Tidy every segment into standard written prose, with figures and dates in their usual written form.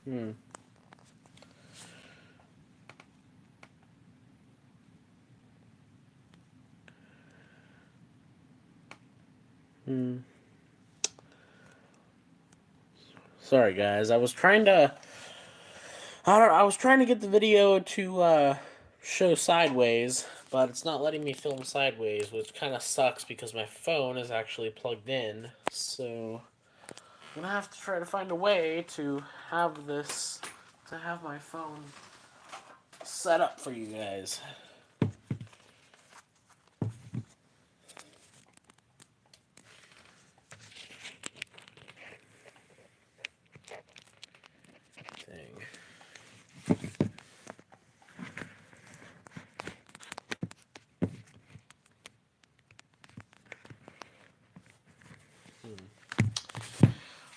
Hmm. Hmm. Sorry, guys. I was trying to get the video to show sideways, but it's not letting me film sideways, which kind of sucks because my phone is actually plugged in. So I'm gonna have to try to find a way to have this, to have my phone set up for you guys. Thing.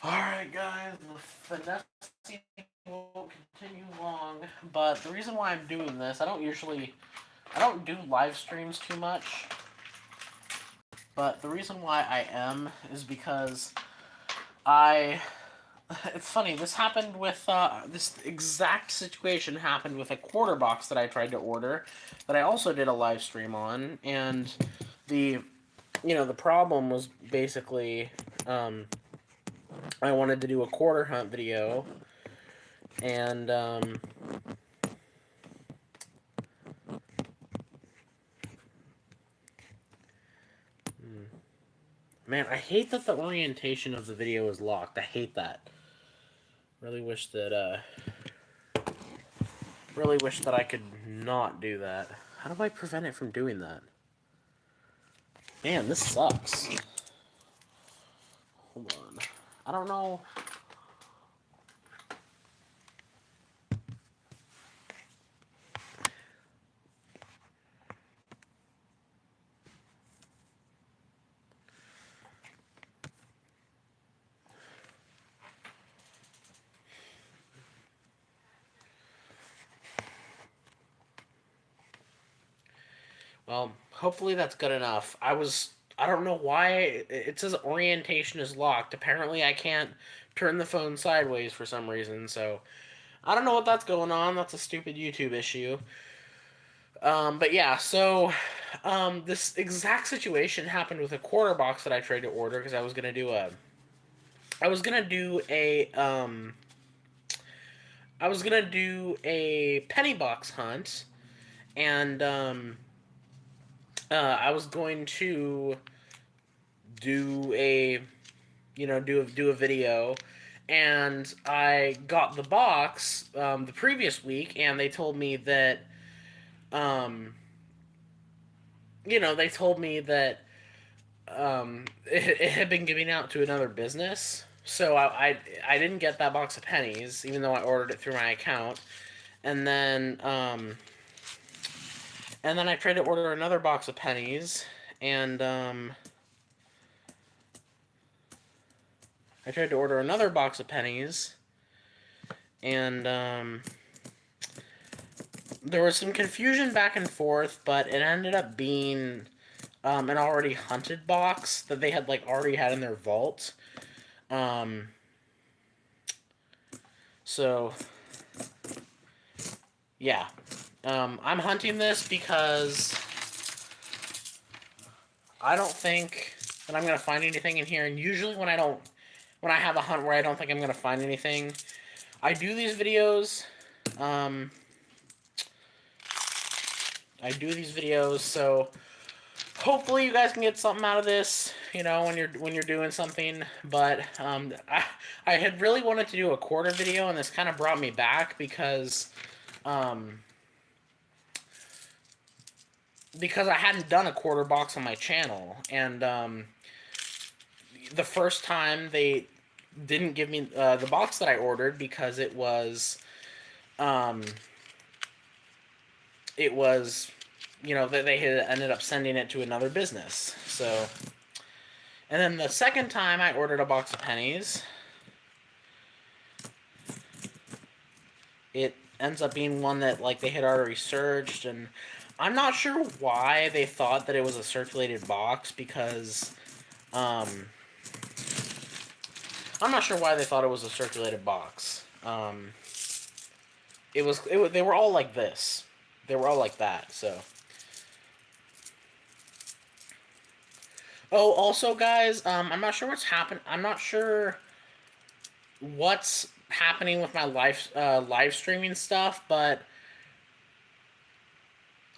Alright, guys, the finessing won't continue long, but the reason why I'm doing this, I don't do live streams too much, but the reason why I am is because I, it's funny, this happened with, this exact situation happened with a quarter box that I tried to order, that I also did a live stream on, and the, the problem was basically, I wanted to do a quarter hunt video, and man, I hate that the orientation of the video is locked. I hate that. Really wish that I could not do that. How do I prevent it from doing that? Man, this sucks. Hold on. I don't know. Well, hopefully that's good enough. I don't know why it says orientation is locked. Apparently I can't turn the phone sideways for some reason, so I don't know what that's going on. That's a stupid YouTube issue. But yeah, so this exact situation happened with a quarter box that I tried to order because I was gonna do a I was gonna do a penny box hunt, and I was going to do a do a video, and I got the box the previous week, and they told me that um, they told me that it had been giving out to another business. So I didn't get that box of pennies, even though I ordered it through my account. And then I tried to order another box of pennies, and I tried to order another box of pennies, and there was some confusion back and forth, but it ended up being an already hunted box that they had already had in their vault. Um, so yeah, I'm hunting this because I don't think that I'm gonna find anything in here. And usually when I have a hunt where I don't think I'm gonna find anything, I do these videos. Um, I do these videos so hopefully you guys can get something out of this. When you're doing something. But I had really wanted to do a quarter video, and this kind of brought me back um, because I hadn't done a quarter box on my channel, and the first time they didn't give me the box that I ordered because um, it was that they had ended up sending it to another business. So, and then the second time I ordered a box of pennies, it ends up being one that they had already searched, and I'm not sure why they thought that it was a circulated box because I'm not sure why they thought it was a circulated box. They were all like this. They were all like that. So. Oh, also, guys, I'm not sure what's happened. I'm not sure what's happening with my live streaming stuff, but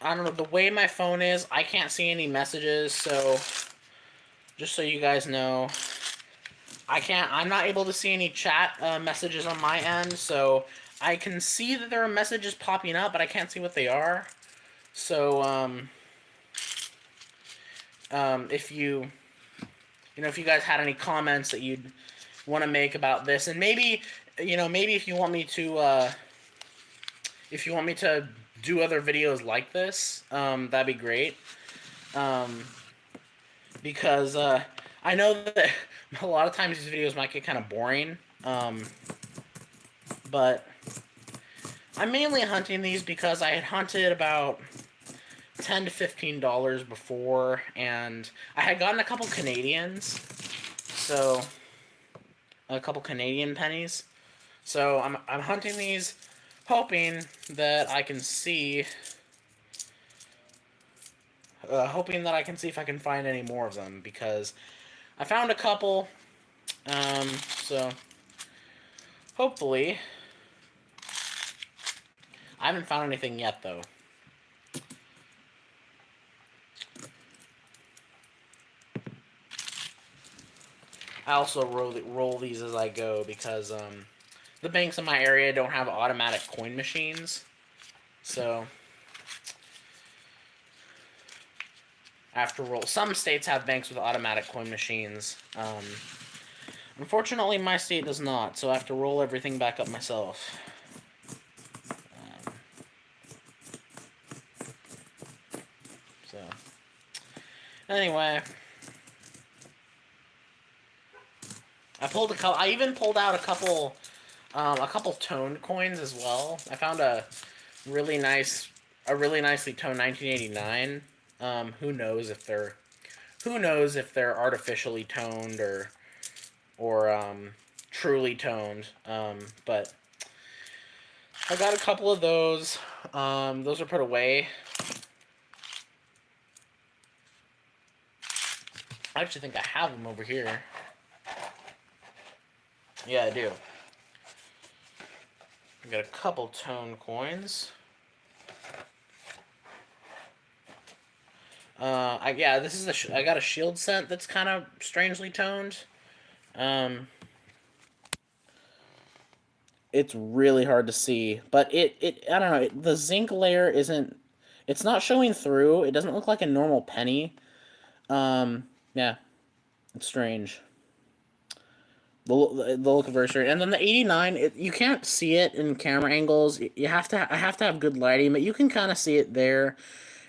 I don't know, the way my phone is, I can't see any messages. So just so you guys know, I'm not able to see any chat messages on my end. So I can see that there are messages popping up, but I can't see what they are. So if you if you guys had any comments that you'd want to make about this, and maybe maybe if you want me to do other videos like this, that'd be great. Because I know that a lot of times these videos might get kind of boring. But I'm mainly hunting these because I had hunted about $10 to $15 before, and I had gotten a couple Canadians, so a couple Canadian pennies. So I'm hunting these, hoping that I can see, if I can find any more of them, because I found a couple. So hopefully, I haven't found anything yet though. I also roll these as I go because the banks in my area don't have automatic coin machines. So I have to roll. Some states have banks with automatic coin machines. Unfortunately, my state does not, so I have to roll everything back up myself. So anyway, I even pulled out a couple toned coins as well. I found a really nicely toned 1989. Who knows if they're artificially toned or truly toned. But I got a couple of those. Those are put away. I actually think I have them over here. Yeah, I do. I got a couple tone coins. This is I got a shield set that's kind of strangely toned. It's really hard to see, but I don't know, the zinc layer isn't, it's not showing through. It doesn't look like a normal penny. Yeah, it's strange. The look of very strange. And then the 89, you can't see it in camera angles. I have to have good lighting, but you can kind of see it there.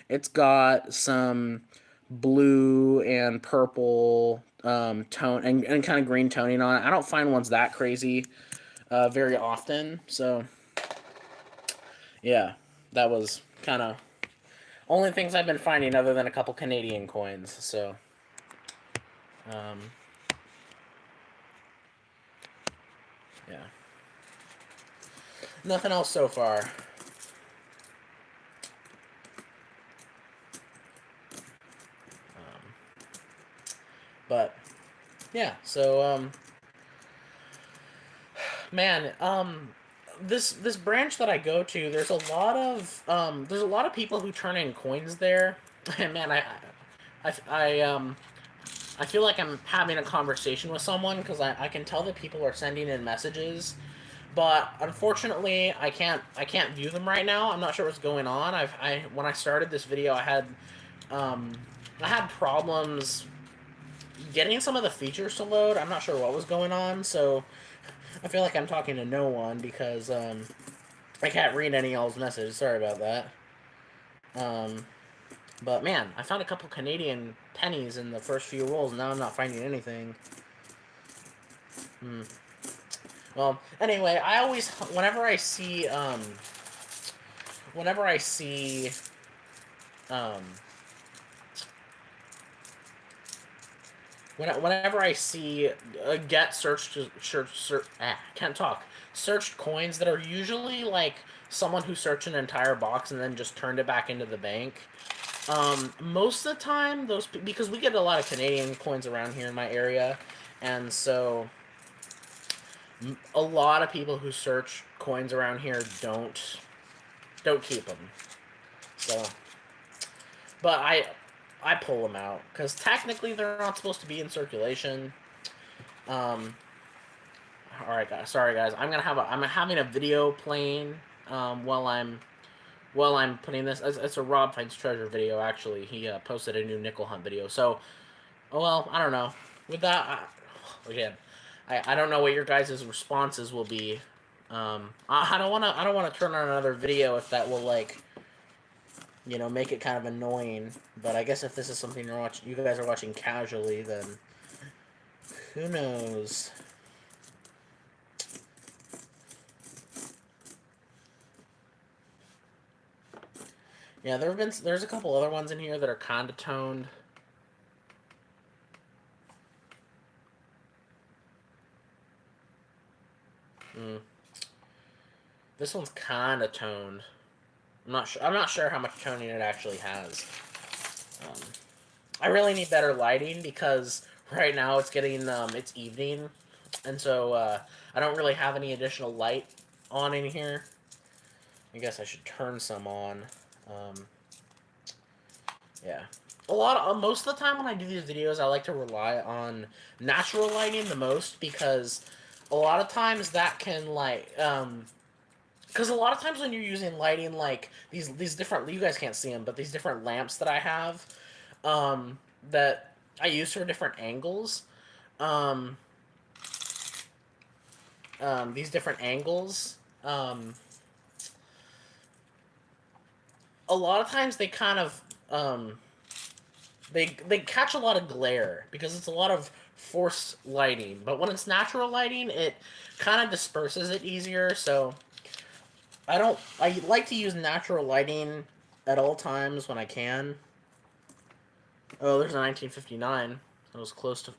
It's got some blue and purple tone and kind of green toning on it. I don't find ones that crazy very often. So yeah, that was kind of only things I've been finding other than a couple Canadian coins. So yeah, nothing else so far. But yeah, so man, this branch that I go to, there's a lot of people who turn in coins there, and man, I feel like I'm having a conversation with someone because I can tell that people are sending in messages, but unfortunately I can't view them right now. I'm not sure what's going on. When I started this video, I had problems getting some of the features to load. I'm not sure what was going on, so I feel like I'm talking to no one because I can't read any of y'all's messages. Sorry about that. But man, I found a couple Canadian pennies in the first few rolls. Now I'm not finding anything. Well, anyway, I always, whenever I see get can't talk, searched coins that are usually like someone who searched an entire box and then just turned it back into the bank. Most of the time, because we get a lot of Canadian coins around here in my area, and so a lot of people who search coins around here don't keep them. So, but I pull them out because technically they're not supposed to be in circulation. Um, all right, guys. Sorry, guys. I'm having a video playing while I'm putting this. It's a Rob Finds Treasure video. Actually, he posted a new nickel hunt video. So, well, I don't know. With that, again, I don't know what your guys' responses will be. I don't wanna turn on another video if that will like, make it kind of annoying. But I guess if this is something you guys are watching casually, then who knows? Yeah, there's a couple other ones in here that are kind of toned. This one's kind of toned. I'm not sure how much toning it actually has. I really need better lighting because right now it's it's evening, and so I don't really have any additional light on in here. I guess I should turn some on. Yeah. Most of the time when I do these videos, I like to rely on natural lighting the most because a lot of times that can because a lot of times when you're using lighting like these different, you guys can't see them, but these different lamps that I have, that I use for different angles, these different angles, a lot of times they kind of they catch a lot of glare because it's a lot of forced lighting. But when it's natural lighting, it kind of disperses it easier. So I like to use natural lighting at all times when I can. Oh, there's a 1959. That was close to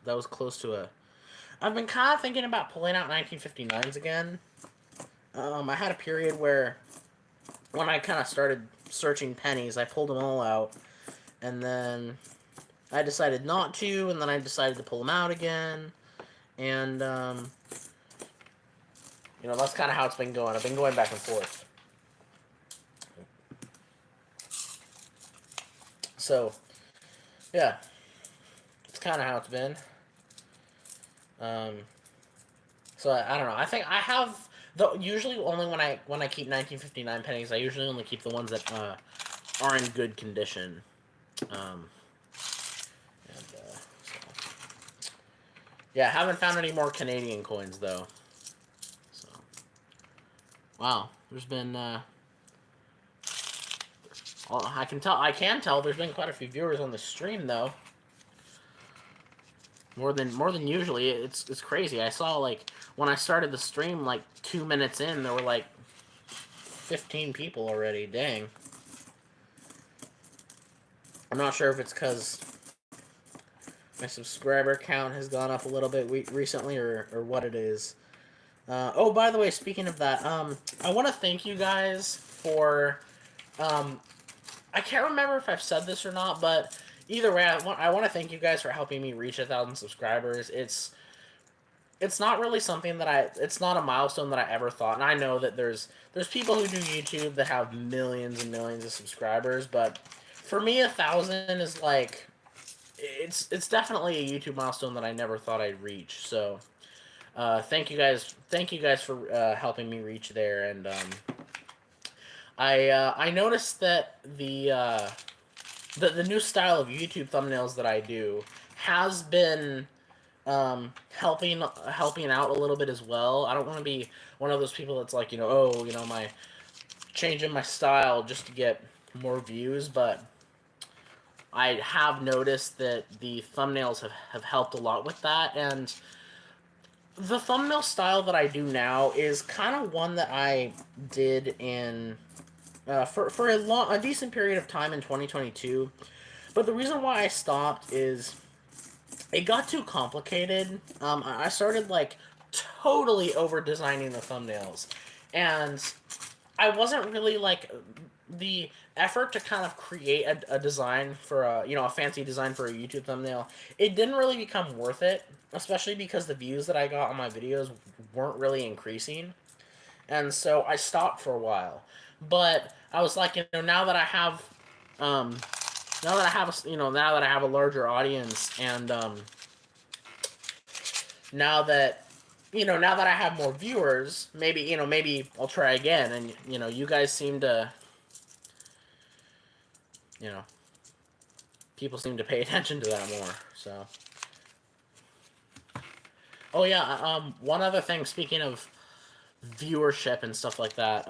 a. I've been kind of thinking about pulling out 1959s again. I had a period where when I kind of started searching pennies, I pulled them all out, and then I decided not to, and then I decided to pull them out again, and that's kind of how it's been going. I've been going back and forth. So, yeah, it's kind of how it's been. So I don't know. I think I have usually only when I keep 1959 pennies, I usually only keep the ones that are in good condition. Yeah, I haven't found any more Canadian coins though. So, wow, there's been. I can tell. There's been quite a few viewers on the stream though. More than usually. It's crazy. I saw like when I started the stream, like 2 minutes in, there were like 15 people already. Dang. I'm not sure if it's because my subscriber count has gone up a little bit recently or what it is. Oh, by the way, speaking of that, I want to thank you guys for. I can't remember if I've said this or not, but either way, I want to thank you guys for helping me reach 1,000 subscribers. It's not really something that it's not a milestone that I ever thought, and I know that there's people who do YouTube that have millions and millions of subscribers, but for me, 1,000 is like, it's definitely a YouTube milestone that I never thought I'd reach. So, thank you guys for helping me reach there, and I noticed that the new style of YouTube thumbnails that I do has been helping out a little bit as well. I don't want to be one of those people that's like, my changing my style just to get more views, but I have noticed that the thumbnails have helped a lot with that, and the thumbnail style that I do now is kind of one that I did in for a decent period of time in 2022, but the reason why I stopped is it got too complicated. I started like totally over designing the thumbnails, and I wasn't really like the effort to kind of create a design for a fancy design for a YouTube thumbnail. It didn't really become worth it, especially because the views that I got on my videos weren't really increasing, and so I stopped for a while. But I was like, now that I have, um, now that I have a larger audience, and now that now that I have more viewers, maybe I'll try again. And you guys seem to, you know, people seem to pay attention to that more. So, oh yeah, one other thing. Speaking of viewership and stuff like that,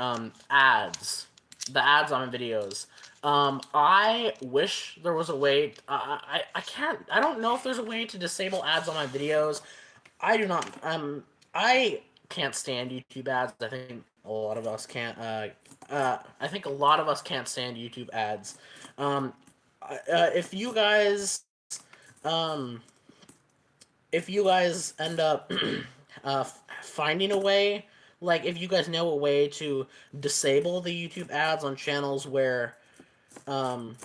ads, the ads on videos. I wish there was a way. I can't. I don't know if there's a way to disable ads on my videos. I do not. I can't stand YouTube ads. I think a lot of us can't. I think a lot of us can't stand YouTube ads. Um, if you guys, um, if you guys end up finding a way, like if you guys know a way to disable the YouTube ads on channels where um,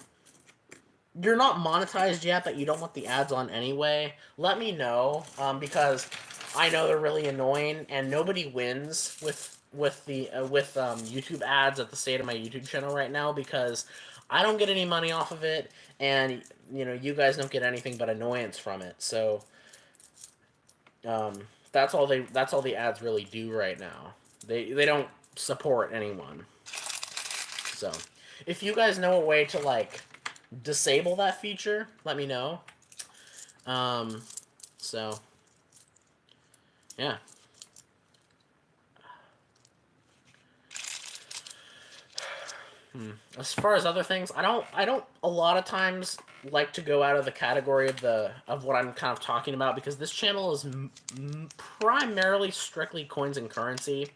you're not monetized yet, but you don't want the ads on anyway, let me know, because I know they're really annoying, and nobody wins with YouTube ads at the state of my YouTube channel right now, because I don't get any money off of it, and you guys don't get anything but annoyance from it. So that's all the ads really do right now. They don't support anyone. So if you guys know a way to like disable that feature, let me know. Um, so yeah. As far as other things, I don't a lot of times like to go out of the category of what I'm kind of talking about, because this channel is primarily strictly coins and currency.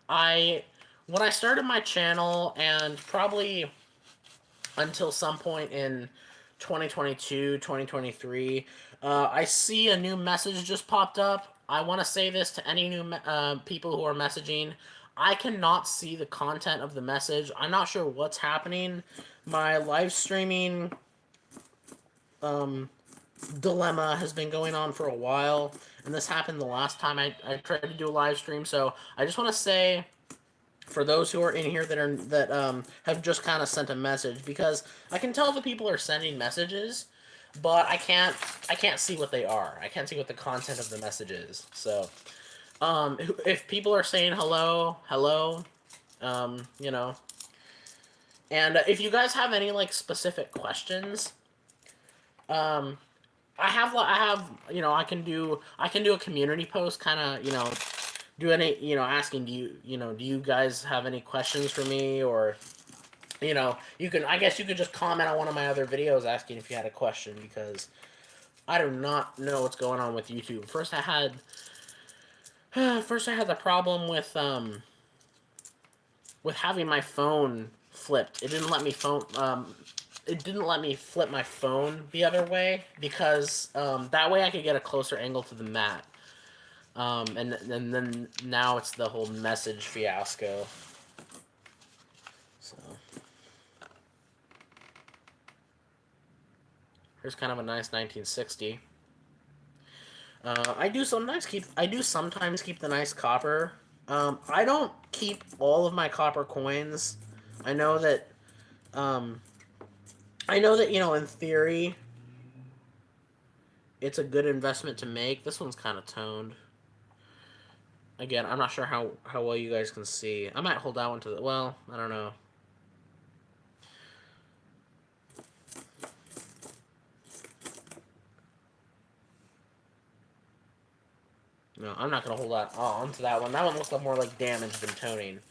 I When I started my channel, and probably until some point in 2022, 2023, I see a new message just popped up. I want to say this to any new people who are messaging. I cannot see the content of the message. I'm not sure what's happening. My live streaming dilemma has been going on for a while, and this happened the last time I tried to do a live stream. So I just want to say, for those who are in here that have just kind of sent a message, because I can tell the people are sending messages, but I can't see what they are. I can't see what the content of the message is. So if people are saying hello, you know, and if you guys have any like specific questions, I have I can do a community post, kind of do any asking, do you guys have any questions for me, or you can, I guess you could just comment on one of my other videos asking if you had a question, because I do not know what's going on with YouTube. First I had the problem with having my phone flipped. It didn't let me flip my phone the other way, because that way I could get a closer angle to the mat. And then now it's the whole message fiasco. So here's kind of a nice 1960. I do sometimes keep the nice copper. I don't keep all of my copper coins. I know that in theory, it's a good investment to make. This one's kind of toned. Again, I'm not sure how well you guys can see. I might hold that one to the... Well, I don't know. No, I'm not going to hold that onto that one. That one looks more like damaged than toning.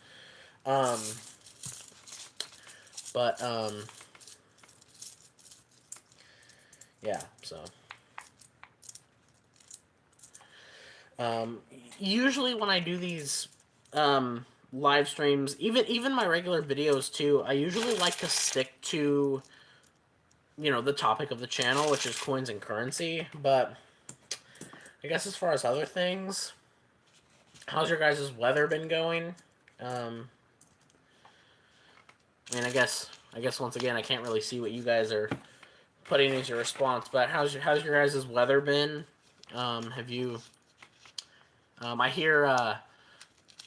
Yeah, so... Usually when I do these live streams, even my regular videos too, I usually like to stick to the topic of the channel, which is coins and currency. But I guess as far as other things, how's your guys' weather been going? Um, I mean, I guess once again, I can't really see what you guys are putting as your response, but how's your guys' weather been? Have you? I hear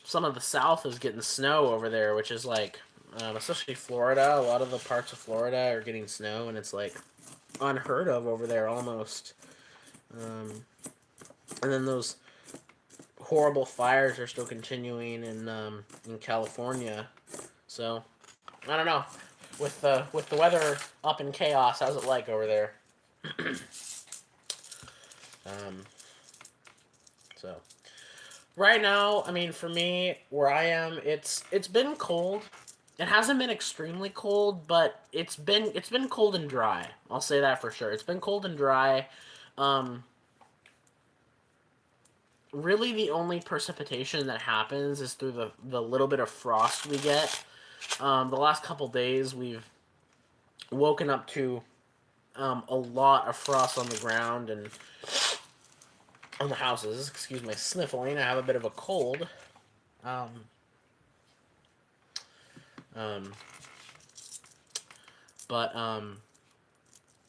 some of the South is getting snow over there, which is like, especially Florida. A lot of the parts of Florida are getting snow, and it's like unheard of over there almost. Um, and then those horrible fires are still continuing in California. So I don't know. With the weather up in chaos, how's it like over there? Um, so right now, I mean, for me, where I am, it's been cold. It hasn't been extremely cold, but it's been cold and dry. I'll say that for sure. It's been cold and dry. Um, Really, the only precipitation that happens is through the little bit of frost we get. The last couple days, we've woken up to a lot of frost on the ground and on the houses. Excuse my sniffling. I have a bit of a cold. Um, um, but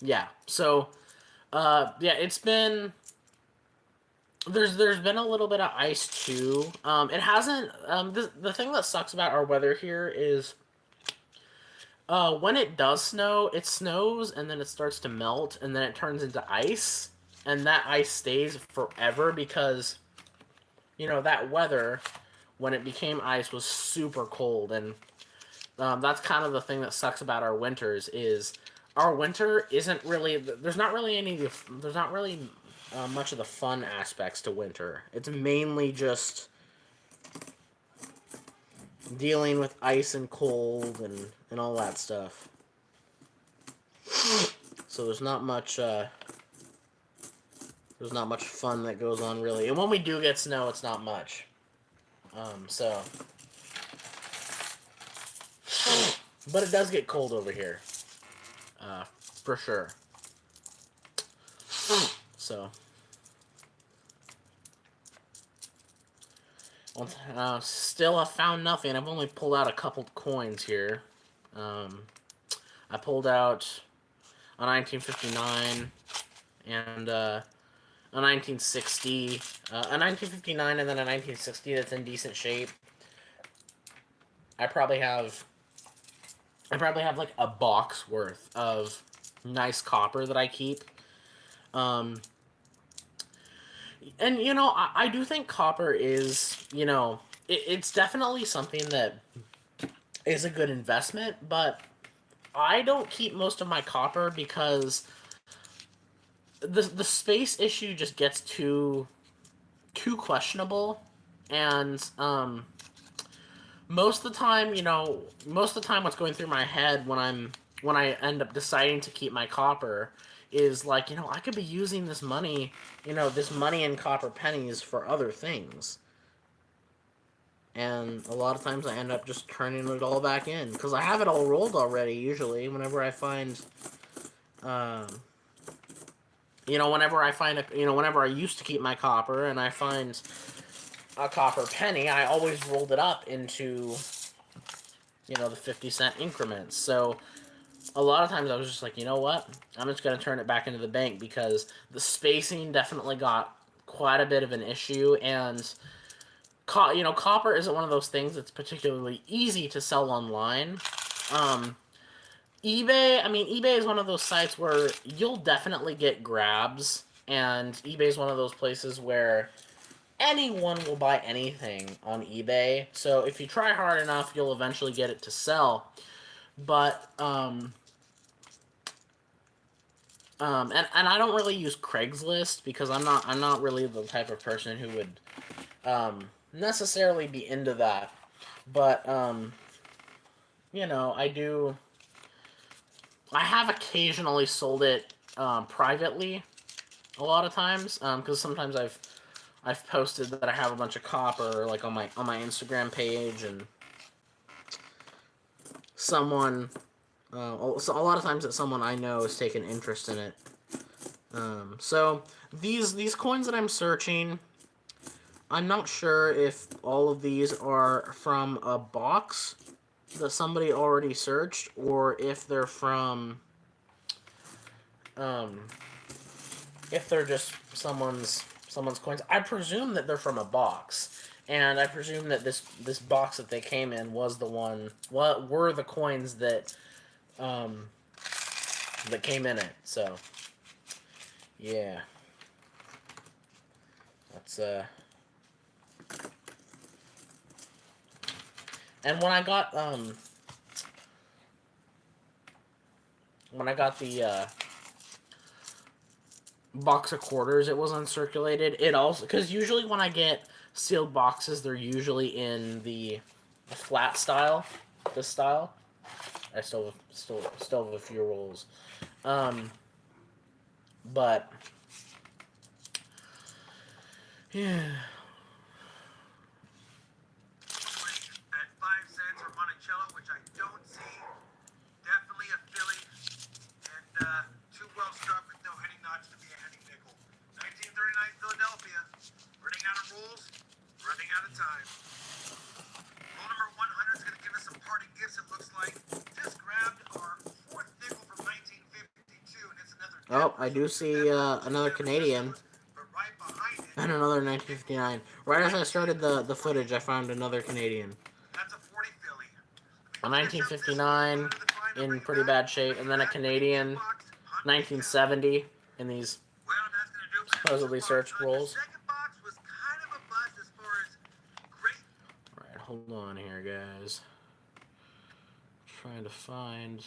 yeah. So yeah, it's been there's been a little bit of ice too. It hasn't. The thing that sucks about our weather here is when it does snow, it snows and then it starts to melt and then it turns into ice, and that ice stays forever because that weather when it became ice was super cold, and that's kind of the thing that sucks about our winters is our winter isn't really there's not really much of the fun aspects to winter. It's mainly just dealing with ice and cold and all that stuff. So there's not much fun that goes on really. And when we do get snow, it's not much. So but it does get cold over here. For sure. So still have found nothing. I've only pulled out a couple coins here. I pulled out a 1959 and a 1960, a 1959, and then a 1960 that's in decent shape. I probably have like a box worth of nice copper that I keep. Um, and I do think copper is it's definitely something that is a good investment, but I don't keep most of my copper because the space issue just gets too questionable, and most of the time what's going through my head when I end up deciding to keep my copper is like, I could be using this money in copper pennies for other things. And a lot of times I end up just turning it all back in because I have it all rolled already. Usually, whenever I find, um, whenever I used to keep my copper and I find a copper penny, I always rolled it up into, the 50-cent increments. So a lot of times I was just like, you know what? I'm just going to turn it back into the bank because the spacing definitely got quite a bit of an issue, and copper isn't one of those things that's particularly easy to sell online. eBay is one of those sites where you'll definitely get grabs, and eBay is one of those places where anyone will buy anything on eBay. So if you try hard enough, you'll eventually get it to sell. But and I don't really use Craigslist because I'm not really the type of person who would necessarily be into that. But I do. I have occasionally sold it privately a lot of times because sometimes I've posted that I have a bunch of copper like on my Instagram page, and someone so a lot of times that someone I know has taken interest in it. So these coins that I'm searching, I'm not sure if all of these are from a box that somebody already searched, or if they're from, um, if they're just someone's coins. I presume that they're from a box, and I presume that this box that they came in was the one. What were the coins um, that came in it? So, yeah, that's And when I got the box of quarters, it was uncirculated. It also, because usually when I get sealed boxes, they're usually in the flat style, this style. I still have a few rolls, um, but yeah. At 5 cents or Monticello, which I don't see. Definitely a Philly, and too well struck with no heading notch to be a heading nickel. 1939 Philadelphia, running out of rules, running out of time. Roll number 100 is going to give us some parting gifts, it looks like. Just grabbed our fourth nickel from 1952, and it's another Oh, Denver. I do see another Canadian But right behind it, and another 1959. Right as I started the footage, I found another Canadian. that's a 40 Philly. A 1959 in pretty bad shape, and then a Canadian 1970 in these Well, that's going to do it for the supposedly first box. searched The rolls. second box was kind of a bust as far as great. Alright, hold on here, guys. Trying to find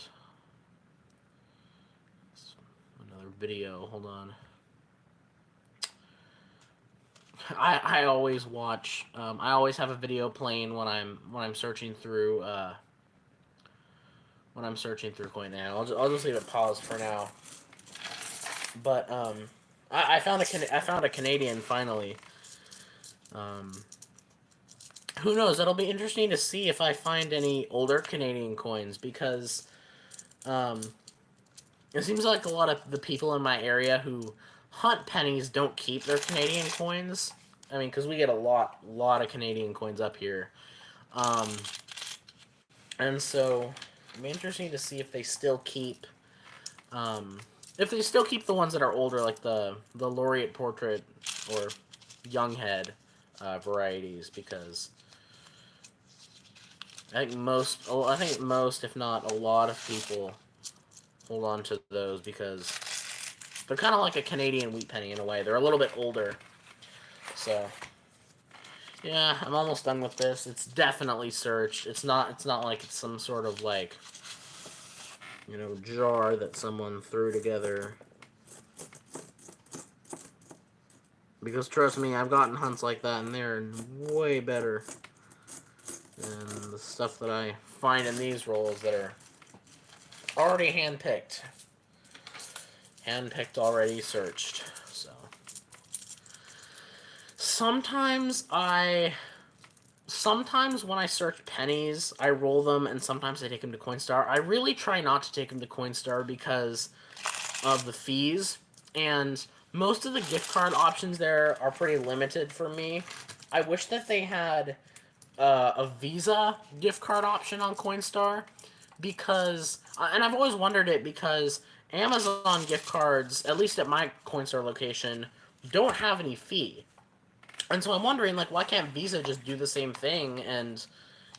another video. Hold on. I always watch. I always have a video playing when I'm searching through Coin Now. I'll just leave it paused for now. But I found a Canadian finally. Um, who knows? It'll be interesting to see if I find any older Canadian coins, because um, it seems like a lot of the people in my area who hunt pennies don't keep their Canadian coins. I mean, because we get a lot of Canadian coins up here. Um, and so it'll be interesting to see if they still keep the ones that are older, like the laureate portrait or young head varieties, because I think most, if not a lot of people, hold on to those because they're kind of like a Canadian wheat penny in a way. They're a little bit older. So, yeah, I'm almost done with this. It's definitely searched. It's not like it's some sort of like, jar that someone threw together. Because trust me, I've gotten hunts like that and they're way better than the stuff that I find in these rolls that are already handpicked. Handpicked, already searched. So sometimes when I search pennies, I roll them, and sometimes I take them to Coinstar. I really try not to take them to Coinstar because of the fees, and most of the gift card options there are pretty limited for me. I wish that they had a Visa gift card option on Coinstar, because, and I've always wondered it because Amazon gift cards, at least at my Coinstar location, don't have any fee. And so I'm wondering, like, why can't Visa just do the same thing and,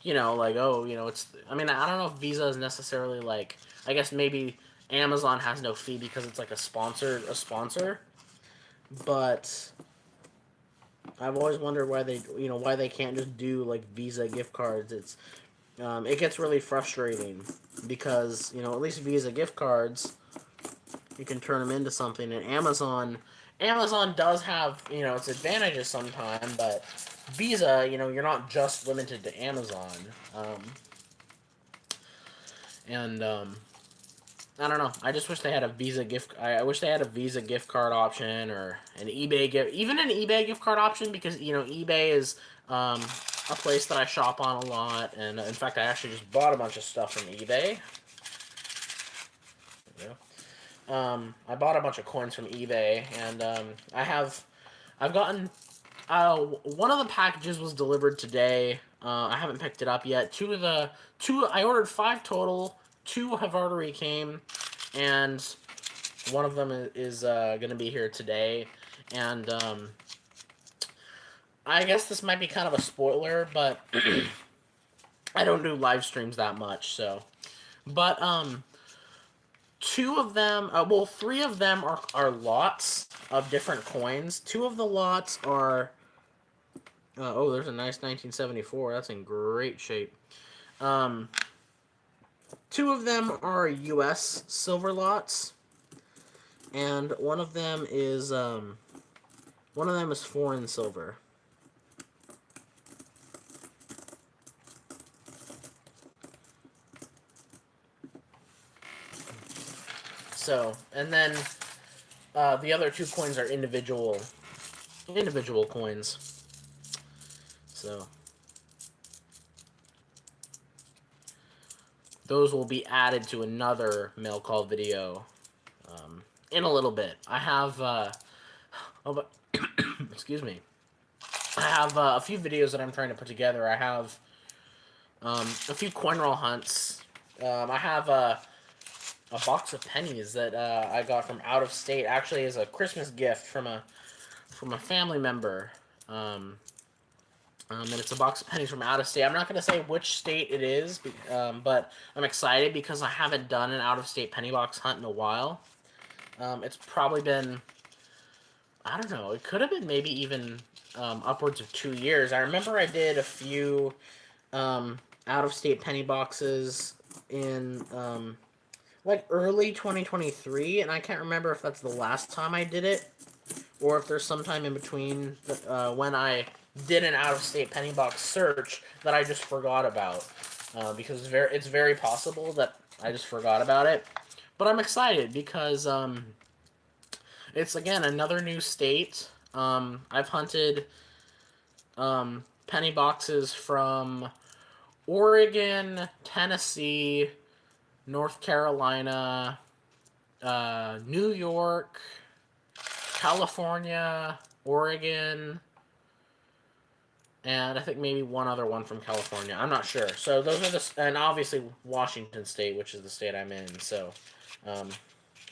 like, oh, it's... I mean, I don't know if Visa is necessarily, like... I guess maybe Amazon has no fee because it's, like, a sponsor. But I've always wondered why they can't just do, like, Visa gift cards. It gets really frustrating because, at least Visa gift cards, you can turn them into something, and Amazon does have, its advantages sometimes, but Visa, you're not just limited to Amazon. And I don't know. I just wish they had a Visa gift. I wish they had a Visa gift card option, or an eBay even an eBay gift card option, because eBay is a place that I shop on a lot, and in fact, I actually just bought a bunch of stuff from eBay. There we go. I bought a bunch of coins from eBay, and I've gotten One of the packages was delivered today. I haven't picked it up yet. Two I ordered 5 total. 2 have already came, and one of them is going to be here today. And I guess this might be kind of a spoiler, but I don't do live streams that much, so. But 2 of them, well, 3 of them are lots of different coins. 2 of the lots are. Oh, there's a nice 1974. That's in great shape. 2 of them are U.S. silver lots, and one of them is foreign silver. So, and then the other 2 coins are individual coins. So those will be added to another mail call video in a little bit. I have excuse me. I have a few videos that I'm trying to put together. I have a few coin roll hunts. I have a box of pennies that I got from out of state, actually as a Christmas gift from a family member. And it's a box of pennies from out of state. I'm not going to say which state it is, but I'm excited because I haven't done an out-of-state penny box hunt in a while. It's probably been, I don't know, it could have been maybe even upwards of 2 years. I remember I did a few out-of-state penny boxes in like early 2023, and I can't remember if that's the last time I did it, or if there's some time in between when I did an out-of-state penny box search that I just forgot about, because it's very possible that I just forgot about it. But I'm excited because it's, again, another new state. I've hunted penny boxes from Oregon, Tennessee, North Carolina, New York, California, Oregon, and I think maybe one other one from California. I'm not sure. So those are and obviously Washington State, which is the state I'm in. So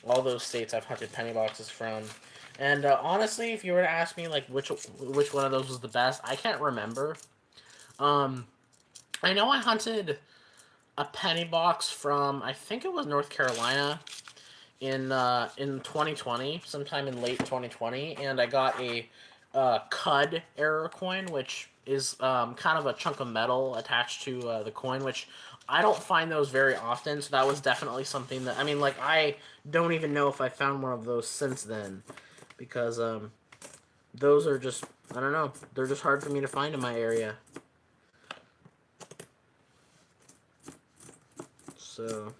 all those states I've hunted penny boxes from. And honestly, if you were to ask me like which one of those was the best, I can't remember. I know I hunted a penny box from, I think it was North Carolina in 2020, sometime in late 2020, and I got a Cud error coin, which is kind of a chunk of metal attached to the coin, which I don't find those very often, so that was definitely something that, I mean, like, I don't even know if I found one of those since then, because those are just, I don't know, they're just hard for me to find in my area. So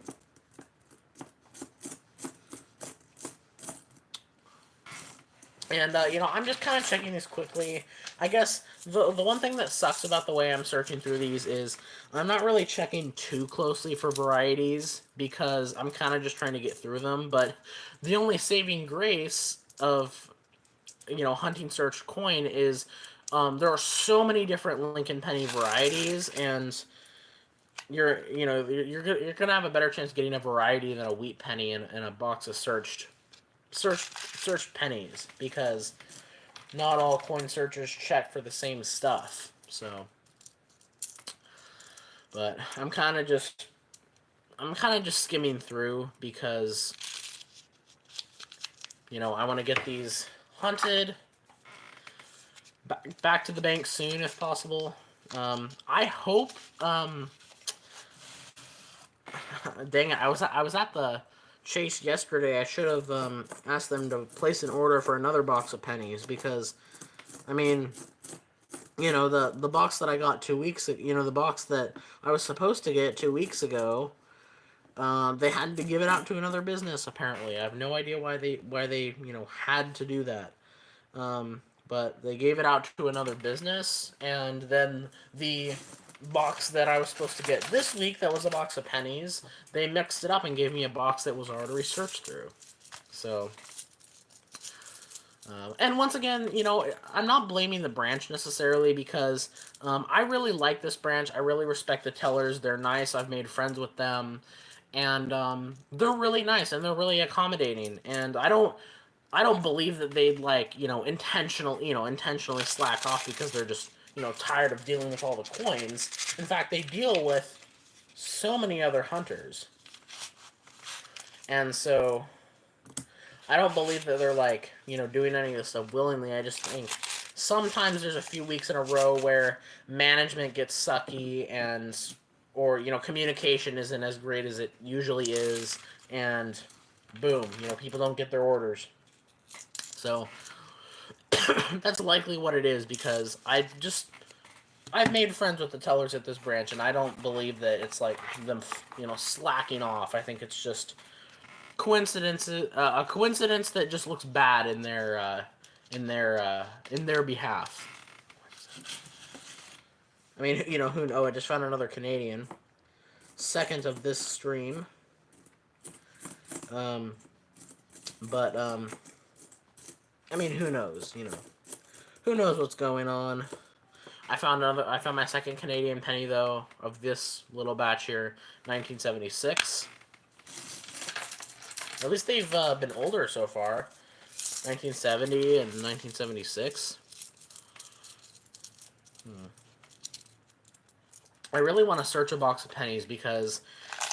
and I'm just kind of checking these quickly. I guess the one thing that sucks about the way I'm searching through these is I'm not really checking too closely for varieties because I'm kind of just trying to get through them. But the only saving grace of hunting search coin is there are so many different Lincoln Penny varieties, and you're gonna have a better chance getting a variety than a wheat penny in a box of searched pennies, because not all coin searchers check for the same stuff. So, but I'm kind of just skimming through because I want to get these hunted back to the bank soon if possible. I hope. Dang it! I was at the Chase yesterday. I should have asked them to place an order for another box of pennies, because I mean, the box that I got 2 weeks ago, the box that I was supposed to get 2 weeks ago, they had to give it out to another business apparently. I have no idea why they had to do that. But they gave it out to another business, and then the box that I was supposed to get this week, that was a box of pennies, they mixed it up and gave me a box that was already searched through. So And once again, I'm not blaming the branch necessarily because I really like this branch. I really respect the tellers. They're nice. I've made friends with them, and they're really nice and they're really accommodating. And I don't believe that they'd intentionally slack off because they're just tired of dealing with all the coins. In fact, they deal with so many other hunters, and so I don't believe that they're doing any of this stuff willingly. I just think sometimes there's a few weeks in a row where management gets sucky or communication isn't as great as it usually is, and boom, people don't get their orders. So that's likely what it is because I've made friends with the tellers at this branch, and I don't believe that it's like them, slacking off. I think it's just a coincidence that just looks bad in their behalf. I mean, who? Oh, I just found another Canadian. Second of this stream. Um, but I mean, who knows? Who knows what's going on? I found my second Canadian penny though of this little batch here, 1976. At least they've been older so far, 1970 and 1976. I really want to search a box of pennies because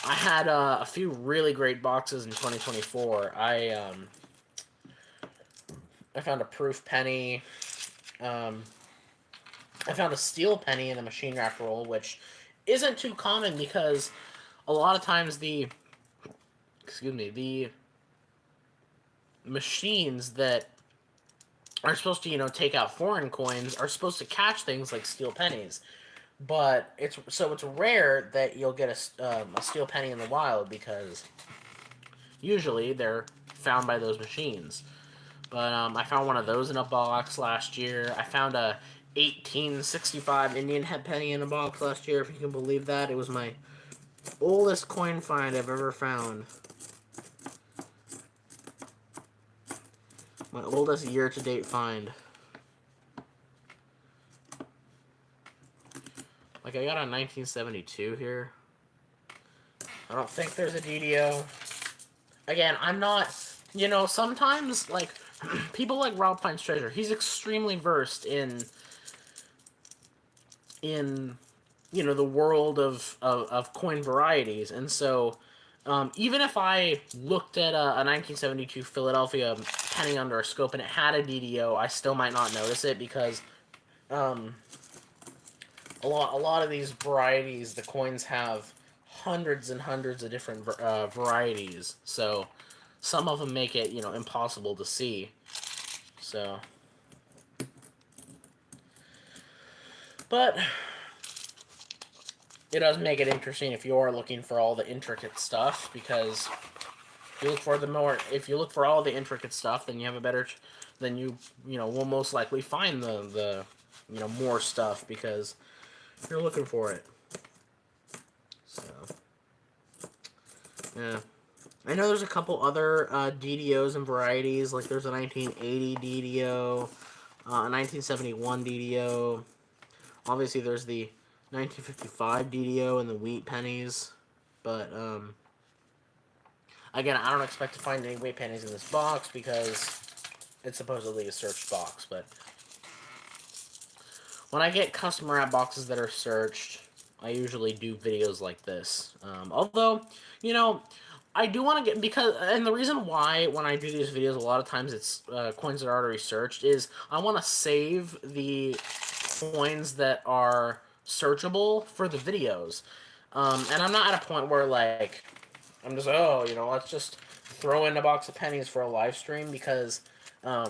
I had a few really great boxes in 2024. I found a proof penny. I found a steel penny in a machine wrap roll, which isn't too common because a lot of times the machines that are supposed to take out foreign coins are supposed to catch things like steel pennies, but it's rare that you'll get a steel penny in the wild because usually they're found by those machines. But I found one of those in a box last year. I found a 1865 Indian head penny in a box last year, if you can believe that. It was my oldest coin find I've ever found. My oldest year-to-date find. Like, I got a 1972 here. I don't think there's a DDO. Again, I'm not... sometimes, people like Rob Finds Treasure, he's extremely versed in the world of coin varieties, and so even if I looked at a 1972 Philadelphia penny under a scope and it had a DDO, I still might not notice it because a lot of these varieties, the coins have hundreds and hundreds of different varieties, so some of them make it impossible to see. So, but it does make it interesting if you are looking for all the intricate stuff, because if you look for all the intricate stuff, then you have a better, then you will most likely find the more stuff because you're looking for it. So, yeah. I know there's a couple other DDOs and varieties, like there's a 1980 DDO, a 1971 DDO. Obviously, there's the 1955 DDO and the wheat pennies, but again, I don't expect to find any wheat pennies in this box because it's supposedly a searched box. But when I get custom wrap boxes that are searched, I usually do videos like this. Although, I do want to get, and the reason why when I do these videos, a lot of times it's coins that are already searched, is I want to save the coins that are searchable for the videos. And I'm not at a point where, I'm just, let's just throw in a box of pennies for a live stream because I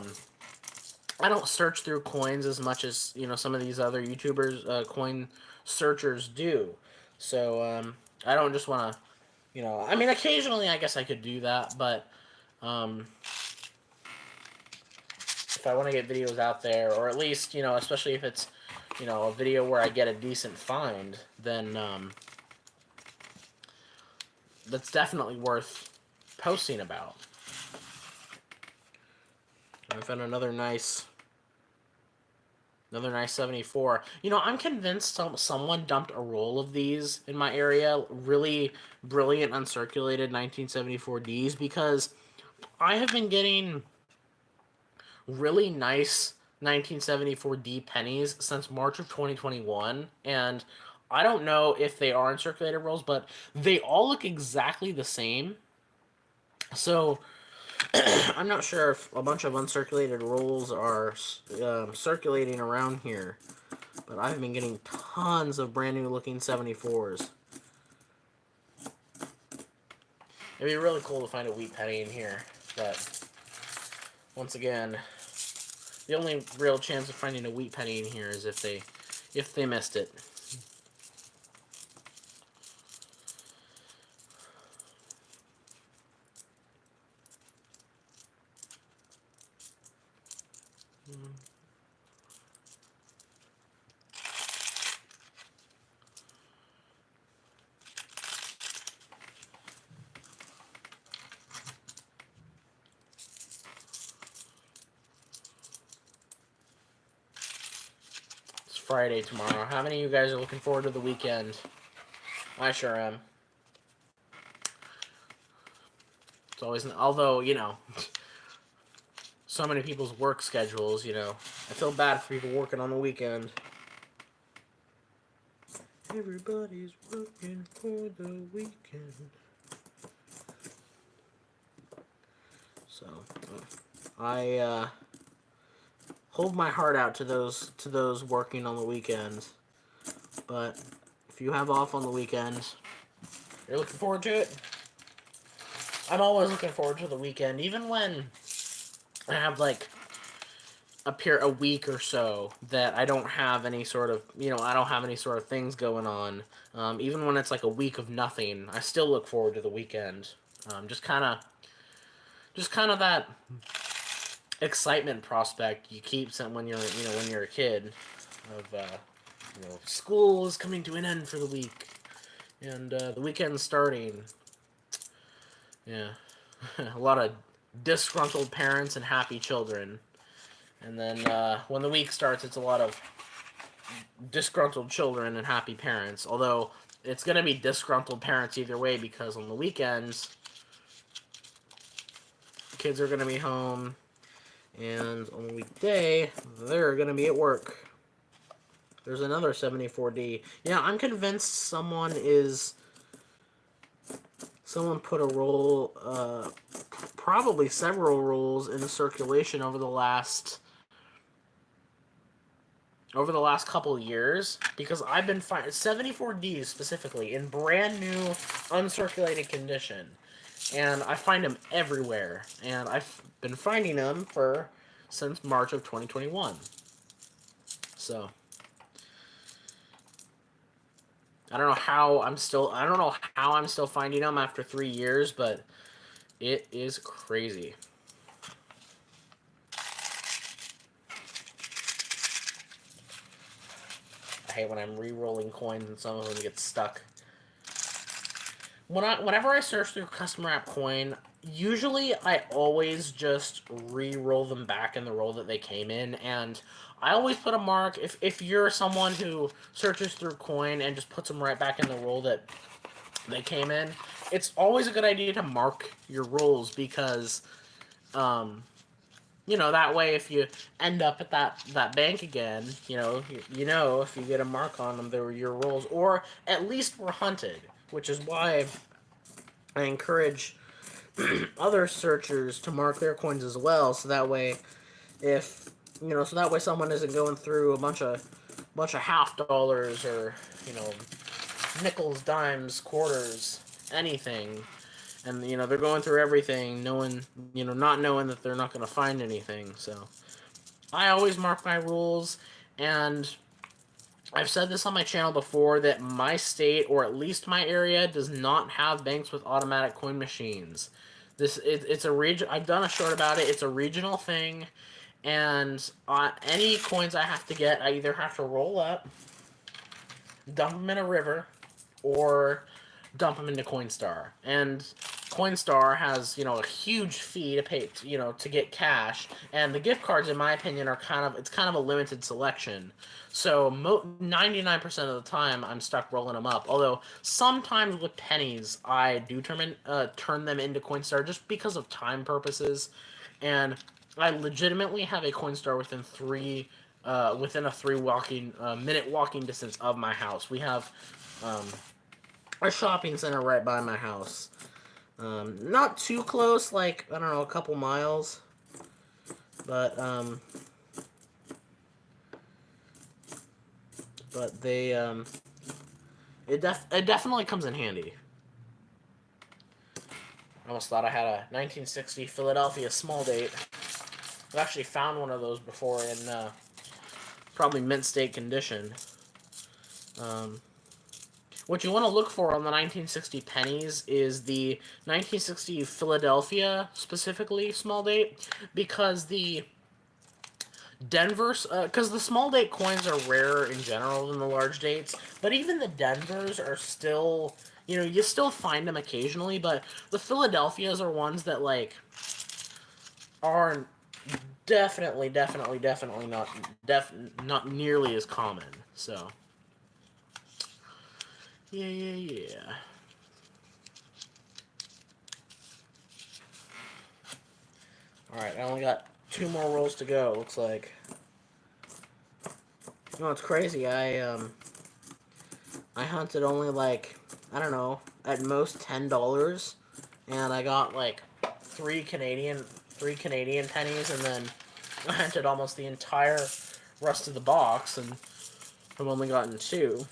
don't search through coins as much as, some of these other YouTubers, coin searchers do. So, I don't just want to, I mean, occasionally I guess I could do that, but if I want to get videos out there, or at least, especially if it's, a video where I get a decent find, then that's definitely worth posting about. I found another nice 74. You know, I'm convinced someone dumped a roll of these in my area. Really brilliant uncirculated 1974 Ds, because I have been getting really nice 1974 D pennies since March of 2021, and I don't know if they are uncirculated rolls, but they all look exactly the same. So I'm not sure if a bunch of uncirculated rolls are circulating around here, but I've been getting tons of brand new looking 74s. It'd be really cool to find a wheat penny in here, but once again, the only real chance of finding a wheat penny in here is if they missed it. It's Friday tomorrow. How many of you guys are looking forward to the weekend? I sure am. It's always, although, you know, so many people's work schedules, you know, I feel bad for people working on the weekend. Everybody's working for the weekend. So, I hold my heart out to those working on the weekends. But if you have off on the weekends, you're looking forward to it. I'm always looking forward to the weekend, even when I have like a week or so that I don't have any sort of, you know, I don't have any sort of things going on. Even when it's like a week of nothing, I still look forward to the weekend. Just kind of that excitement prospect you keep when you're a kid of school is coming to an end for the week, and the weekend's starting. Yeah, a lot of disgruntled parents and happy children. And then when the week starts, it's a lot of disgruntled children and happy parents. Although it's going to be disgruntled parents either way, because on the weekends, kids are going to be home, and on the weekday, they're going to be at work. There's another 74D. Yeah, I'm convinced someone put a roll, probably several rolls in circulation over the last couple of years, because I've been finding 74Ds specifically in brand new uncirculated condition, and I find them everywhere, and I've been finding them since March of 2021. So I don't know how I'm still finding them after 3 years, but it is crazy. I hate when I'm re-rolling coins and some of them get stuck. Whenever I search through Customer App Coin, usually I always just re-roll them back in the roll that they came in, and I always put a mark. If you're someone who searches through Coin and just puts them right back in the roll that they came in, it's always a good idea to mark your rolls, because that way if you end up at that bank again, you know if you get a mark on them, they were your rolls, or at least were hunted, which is why I encourage other searchers to mark their coins as well, so that way someone isn't going through a bunch of half dollars, or nickels, dimes, quarters, anything, and they're going through everything, not knowing that they're not going to find anything. So I always mark my rules, and I've said this on my channel before, that my state, or at least my area, does not have banks with automatic coin machines. It's a region. I've done a short about it. It's a regional thing, and any coins I have to get, I either have to roll up, dump them in a river, or dump them into Coinstar. And Coinstar has, you know, a huge fee to pay, you know, to get cash, and the gift cards, in my opinion, are it's kind of a limited selection. So 99% of the time, I'm stuck rolling them up. Although sometimes with pennies, I do turn them into Coinstar just because of time purposes, and I legitimately have a Coinstar within a minute walking distance of my house. We have um, a shopping center right by my house. Not too close, like, I don't know, a couple miles. But they, it definitely comes in handy. I almost thought I had a 1960 Philadelphia small date. I've actually found one of those before in, probably mint state condition. Um, what you want to look for on the 1960 pennies is the 1960 Philadelphia, specifically, small date, because because the small date coins are rarer in general than the large dates, but even the Denvers are still, you know, you still find them occasionally, but the Philadelphias are ones that, like, are definitely not nearly as common. So, yeah. All right, I only got 2 more rolls to go. Looks like. You know, it's crazy. I hunted only, like, I don't know, at most $10, and I got like three Canadian pennies, and then I hunted almost the entire rest of the box, and I've only gotten 2.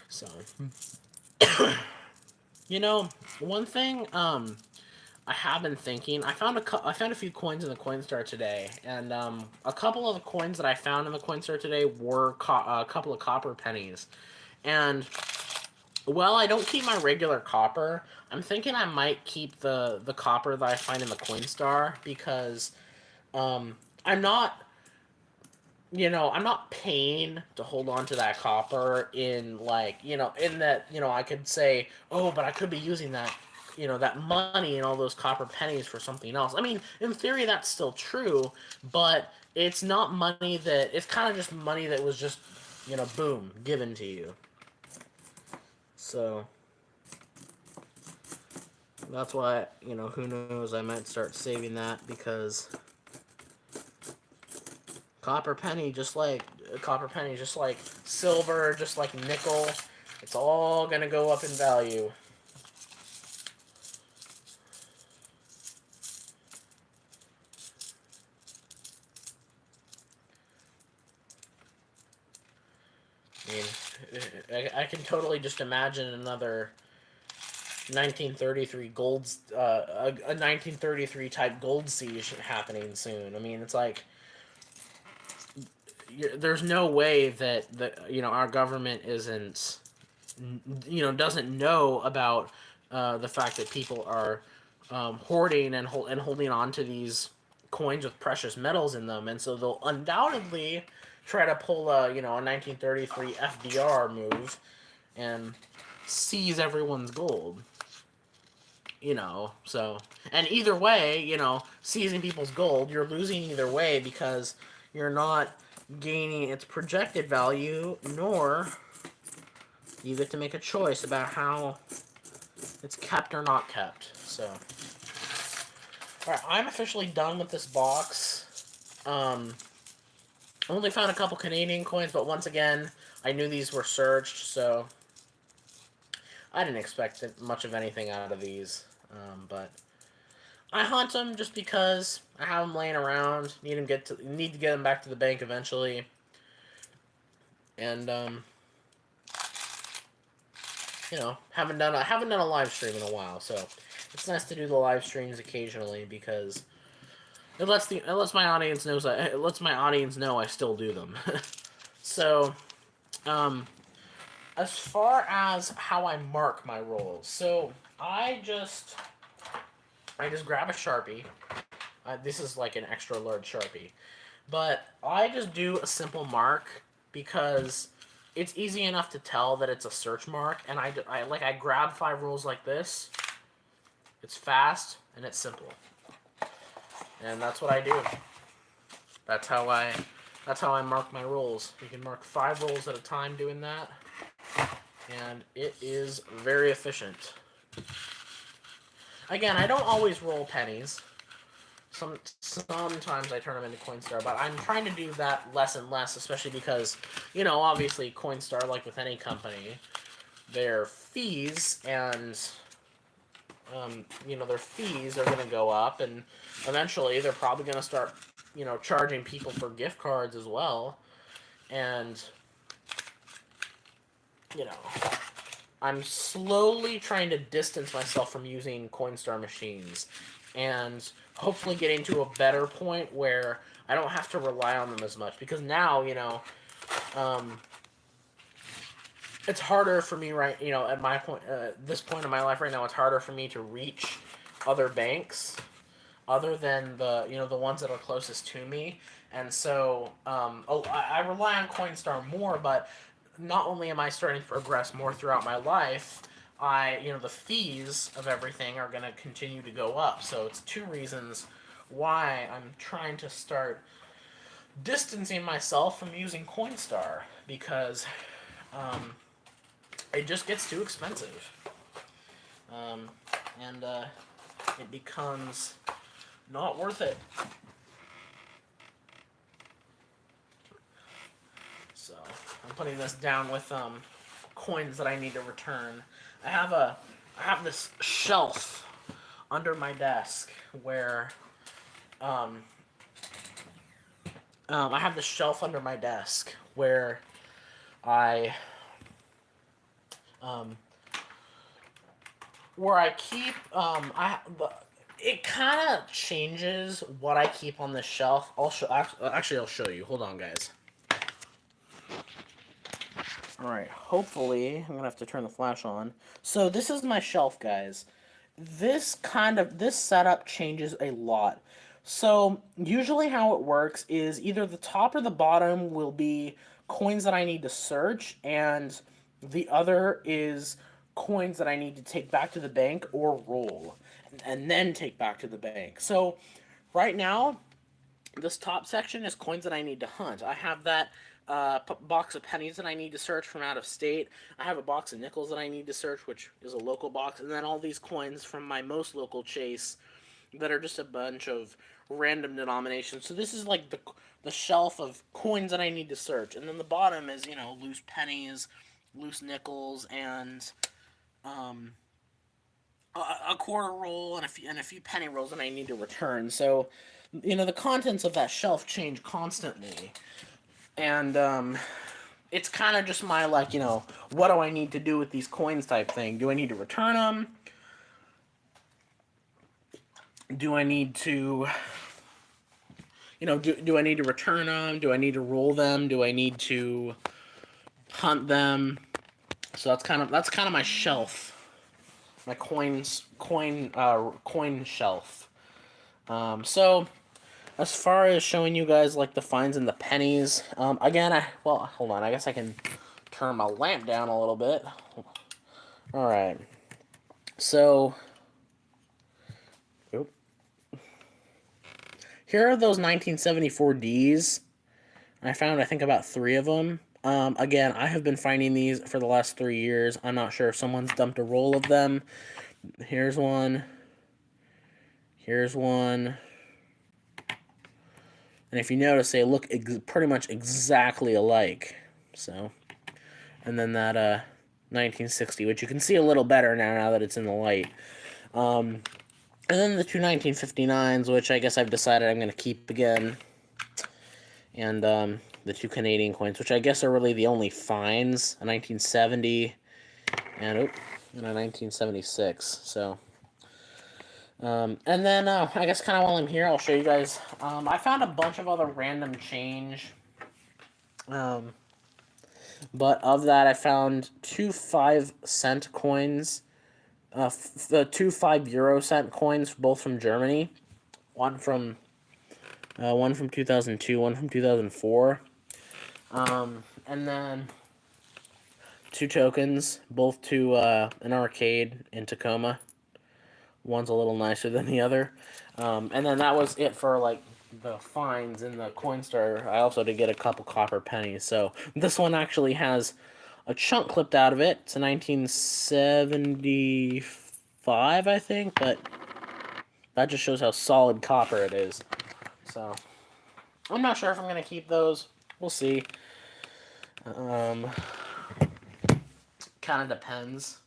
So, you know, one thing I have been thinking. I found a few coins in the Coinstar today, and a couple of the coins that I found in the Coinstar today were a couple of copper pennies, and well, I don't keep my regular copper. I'm thinking I might keep the copper that I find in the Coinstar because um, I'm not, I'm not paying to hold on to that copper in, like, in that, I could say, oh, but I could be using that, that money and all those copper pennies for something else. I mean, in theory, that's still true, but it's not money it's kind of just money that was just, boom, given to you. So that's why, who knows, I might start saving that because copper penny, just like silver, just like nickel, it's all gonna go up in value. I mean, I can totally just imagine another 1933 a 1933 type gold siege happening soon. I mean, it's like there's no way that our government doesn't know about the fact that people are hoarding and holding on to these coins with precious metals in them, and so they'll undoubtedly try to pull a 1933 FDR move and seize everyone's gold. So, and either way, seizing people's gold, you're losing either way because you're not gaining its projected value, nor you get to make a choice about how it's kept or not kept. So, alright, I'm officially done with this box. Only found a couple Canadian coins, but once again, I knew these were searched, so I didn't expect much of anything out of these. But I hunt them just because I have them laying around. Need to get them back to the bank eventually, and haven't done a live stream in a while, so it's nice to do the live streams occasionally because it lets my audience know I still do them. So, as far as how I mark my rolls, so I just grab a Sharpie. This is like an extra large Sharpie, but I just do a simple mark because it's easy enough to tell that it's a search mark, and I grab 5 rolls like this. It's fast and it's simple, and that's what I do. That's how I mark my rolls. You can mark 5 rolls at a time doing that, and it is very efficient. Again, I don't always roll pennies. Sometimes I turn them into Coinstar, but I'm trying to do that less and less, especially because, obviously Coinstar, like with any company, their fees and their fees are going to go up, and eventually they're probably going to start, charging people for gift cards as well, and I'm slowly trying to distance myself from using Coinstar machines, and hopefully getting to a better point where I don't have to rely on them as much. Because now, it's harder for me at my point, this point in my life right now, it's harder for me to reach other banks, other than the ones that are closest to me, and so I rely on Coinstar more, but not only am I starting to progress more throughout my life, the fees of everything are going to continue to go up. So it's 2 reasons why I'm trying to start distancing myself from using Coinstar, because it just gets too expensive. And it becomes not worth it. So I'm putting this down with coins that I need to return. I have this shelf under my desk where I have this shelf under my desk where I keep it kind of changes what I keep on the shelf. I'll show you. Hold on, guys. Alright, hopefully, I'm gonna have to turn the flash on. So this is my shelf, guys. This setup changes a lot. So usually how it works is either the top or the bottom will be coins that I need to search, and the other is coins that I need to take back to the bank or roll, and then take back to the bank. So right now, this top section is coins that I need to hunt. I have that box of pennies that I need to search from out of state. I have a box of nickels that I need to search, which is a local box, and then all these coins from my most local chase that are just a bunch of random denominations. So this is like the shelf of coins that I need to search, and then the bottom is loose pennies, loose nickels, and a quarter roll and a few penny rolls that I need to return. So the contents of that shelf change constantly. And it's kind of just my, what do I need to do with these coins type thing. Do I need to return them? Do I need to, do I need to return them? Do I need to roll them? Do I need to hunt them? So that's kind of my shelf. My coin shelf. So as far as showing you guys the fines and the pennies, again, hold on, I guess I can turn my lamp down a little bit. Alright, so here are those 1974 Ds. I found, I think, about 3 of them. Again, I have been finding these for the last 3 years. I'm not sure if someone's dumped a roll of them. Here's one. Here's one. And if you notice, they look pretty much exactly alike. So, and then that 1960, which you can see a little better now that it's in the light. And then the 2 1959s, which I guess I've decided I'm going to keep again. And the 2 Canadian coins, which I guess are really the only fines. A 1970 and a 1976. So. And then, I guess kind of while I'm here, I'll show you guys, I found a bunch of other random change, but of that, I found 2 5-cent coins, the 2 5-euro-cent coins, both from Germany, one from 2002, one from 2004, and then 2 tokens, both to an arcade in Tacoma. One's a little nicer than the other. And then that was it for like the fines in the Coinstar. I also did get a couple copper pennies. So this one actually has a chunk clipped out of it. It's a 1975, I think, but that just shows how solid copper it is. So I'm not sure if I'm going to keep those. We'll see. Kind of depends.